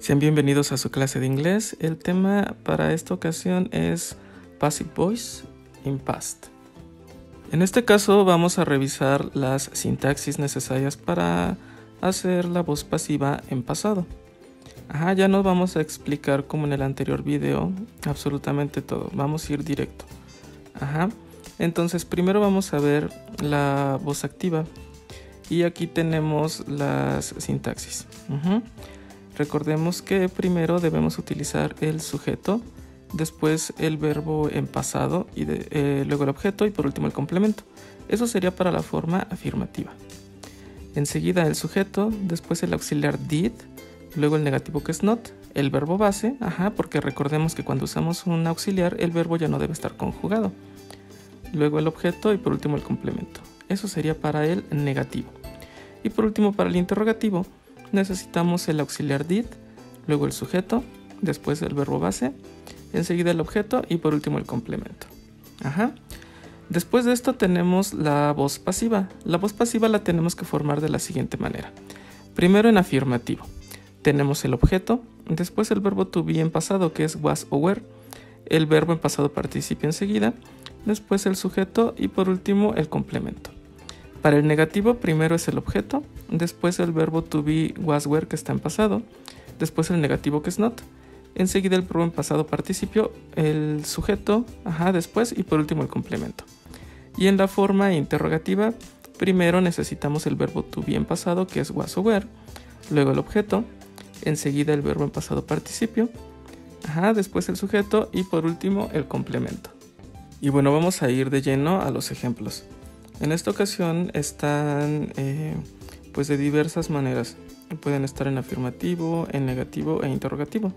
Sean bienvenidos a su clase de inglés. El tema para esta ocasión es Passive Voice in Past. En este caso vamos a revisar las sintaxis necesarias para hacer la voz pasiva en pasado. Ya no vamos a explicar como en el anterior video absolutamente todo, vamos a ir directo. Entonces primero vamos a ver la voz activa y aquí tenemos las sintaxis. Recordemos que primero debemos utilizar el sujeto, después el verbo en pasado y luego el objeto y por último el complemento. Eso sería para la forma afirmativa. Enseguida el sujeto, después el auxiliar did, luego el negativo que es not, el verbo base, porque recordemos que cuando usamos un auxiliar el verbo ya no debe estar conjugado. Luego el objeto y por último el complemento. Eso sería para el negativo. Y por último para el interrogativo necesitamos el auxiliar did, luego el sujeto, después el verbo base, enseguida el objeto y por último el complemento. Después de esto tenemos la voz pasiva. La voz pasiva la tenemos que formar de la siguiente manera. Primero en afirmativo. Tenemos el objeto, después el verbo to be en pasado que es was o were, el verbo en pasado participio enseguida, después el sujeto y por último el complemento. Para el negativo primero es el objeto, después el verbo to be was were que está en pasado, después el negativo que es not, enseguida el verbo en pasado participio, el sujeto, después y por último el complemento. Y en la forma interrogativa primero necesitamos el verbo to be en pasado que es was o were, luego el objeto, enseguida el verbo en pasado participio, después el sujeto y por último el complemento. Y bueno, vamos a ir de lleno a los ejemplos. En esta ocasión están pues de diversas maneras. Pueden estar en afirmativo, en negativo e interrogativo.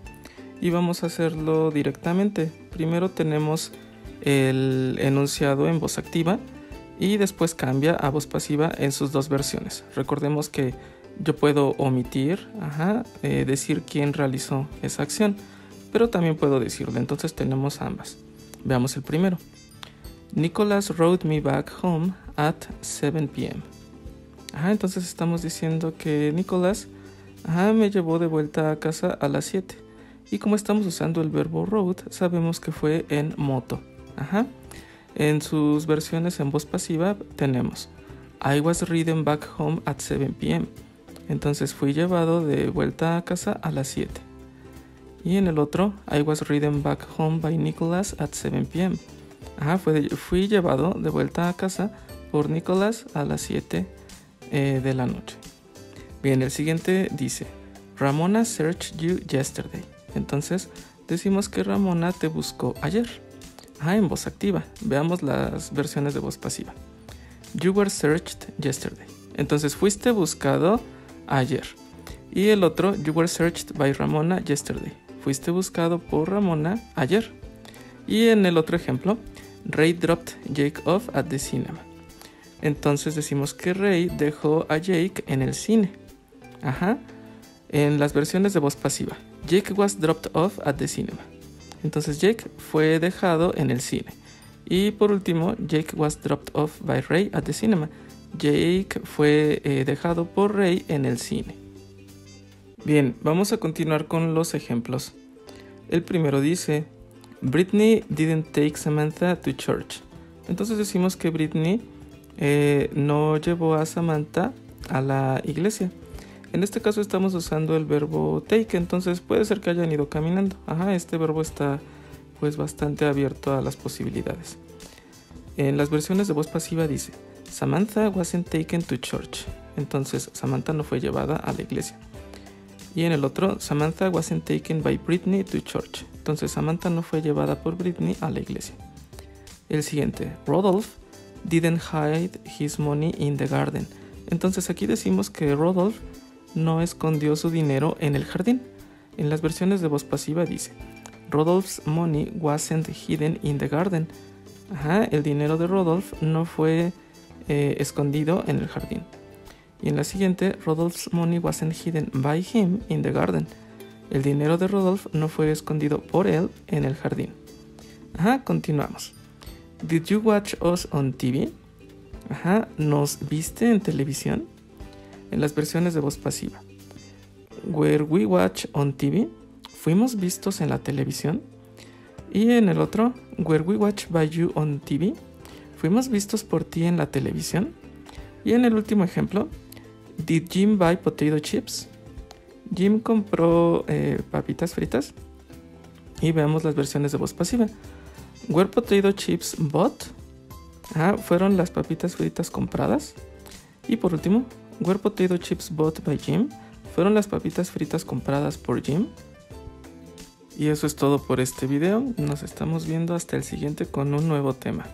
Y vamos a hacerlo directamente. Primero tenemos el enunciado en voz activa y después cambia a voz pasiva en sus dos versiones. Recordemos que yo puedo omitir, decir quién realizó esa acción, pero también puedo decirlo. Entonces tenemos ambas. Veamos el primero. Nicholas rode me back home at 7 p.m. Entonces estamos diciendo que Nicholas me llevó de vuelta a casa a las 7. Y como estamos usando el verbo rode, sabemos que fue en moto. En sus versiones en voz pasiva tenemos I was ridden back home at 7 p.m. Entonces fui llevado de vuelta a casa a las 7. Y en el otro, I was ridden back home by Nicholas at 7 p.m. Fui llevado de vuelta a casa por Nicholas a las 7 de la noche. Bien, el siguiente dice Ramona searched you yesterday. Entonces decimos que Ramona te buscó ayer. En voz activa. Veamos las versiones de voz pasiva. You were searched yesterday. Entonces fuiste buscado ayer. Y el otro, you were searched by Ramona yesterday. Fuiste buscado por Ramona ayer. Y en el otro ejemplo, Ray dropped Jake off at the cinema. Entonces decimos que Ray dejó a Jake en el cine. En las versiones de voz pasiva, Jake was dropped off at the cinema. Entonces Jake fue dejado en el cine. Y por último, Jake was dropped off by Ray at the cinema. Jake fue dejado por Ray en el cine. Bien, vamos a continuar con los ejemplos. El primero dice Britney didn't take Samantha to church. Entonces decimos que Britney no llevó a Samantha a la iglesia. En este caso estamos usando el verbo take, entonces puede ser que hayan ido caminando. Este verbo está pues bastante abierto a las posibilidades. En las versiones de voz pasiva dice Samantha wasn't taken to church. Entonces Samantha no fue llevada a la iglesia. Y en el otro, Samantha wasn't taken by Britney to church. Entonces Samantha no fue llevada por Britney a la iglesia. El siguiente, Rodolph didn't hide his money in the garden. Entonces aquí decimos que Rodolph no escondió su dinero en el jardín. En las versiones de voz pasiva dice Rodolph's money wasn't hidden in the garden. El dinero de Rodolph no fue escondido en el jardín. Y en la siguiente, Rodolph's money wasn't hidden by him in the garden. El dinero de Rodolph no fue escondido por él en el jardín. Continuamos. Did you watch us on TV? ¿Nos viste en televisión? En las versiones de voz pasiva. Were we watched on TV? ¿Fuimos vistos en la televisión? Y en el otro, Were we watched by you on TV? ¿Fuimos vistos por ti en la televisión? Y en el último ejemplo, Did Jim buy potato chips? Jim compró papitas fritas. Y veamos las versiones de voz pasiva. Were potato chips bought? Fueron las papitas fritas compradas. Y por último, Were potato chips bought by Jim? ¿Fueron las papitas fritas compradas por Jim? Y eso es todo por este video. Nos estamos viendo hasta el siguiente con un nuevo tema.